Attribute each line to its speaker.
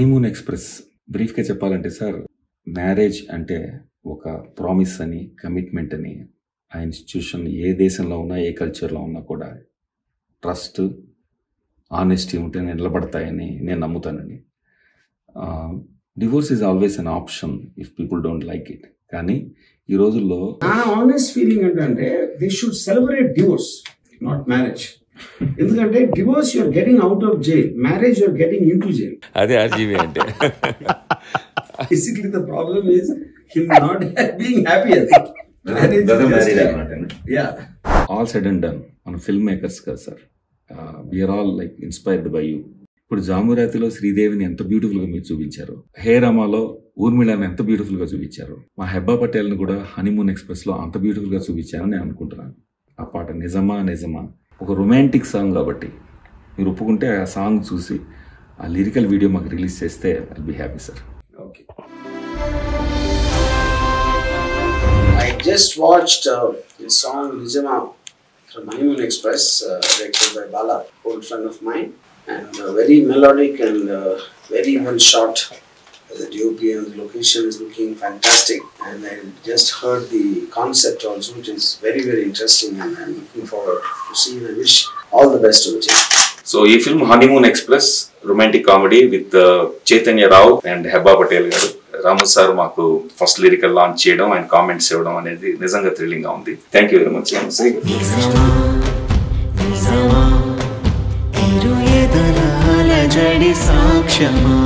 Speaker 1: Honeymoon express బ్రీఫ్గా చెప్పాలంటే sir, marriage అంటే ఒక ప్రామిస్ అని, కమిట్మెంట్ అని, ఆ ఇన్స్టిట్యూషన్ ఏ దేశంలో ఉన్నా, ఏ కల్చర్లో ఉన్నా కూడా ట్రస్ట్, ఆనెస్టీ ఉంటే నిలబడతాయని నేను నమ్ముతానండి. Divorce is always an option if people don't like it. కానీ ఈ రోజుల్లో
Speaker 2: నా ఆనెస్ట్ ఫీలింగ్ ఏంటంటే they should celebrate divorce, not marriage. ఎందుకంటే divorce you're getting out of jail, marriage you're getting into jail.
Speaker 1: అదే ఆర్జీవీ అంటే.
Speaker 2: Basically the problem is him not being happy.
Speaker 1: All said and done, మన filmmakers కదా sir, we're all like inspired by you. ఇప్పుడు జామురాతిలో శ్రీదేవిని ఎంత beautiful గా మీరు చూపించారు, హే రామాలో ఊర్మిళని ఎంత బ్యూటిఫుల్ గా చూపించారు, మా హెబ్బా పటేల్ని కూడా హనీమూన్ ఎక్స్ప్రెస్ లో అంత బ్యూటిఫుల్ గా చూపించారని నేను అనుకుంటున్నాను. ఆ పాట నిజమా నిజమా ఒక రొమాంటిక్ సాంగ్ కాబట్టి మీరు ఒప్పుకుంటే ఆ సాంగ్ చూసి ఆ లిరికల్ వీడియో మాకు రిలీజ్ చేస్తే I'll be happy sir.
Speaker 2: Okay. I just watched the song Nijama from Honeymoon Express, directed by Bala, old friend of mine, and very melodic and very well shot. The DOP and the location is looking fantastic, and I just heard the concept also, which is very very interesting, and I'm looking forward to see it. I wish all the best to the team.
Speaker 1: So ఈ film Honeymoon Express romantic comedy with Chaitanya Rao and Hebah Patel గారు. Ramu sir మాకు first lyrical launch చేయడం, ఆయన comments ఇవ్వడం అనేది నిజంగా thrilling గా ఉంది. Thank you very much.
Speaker 3: సాక్ష్యమా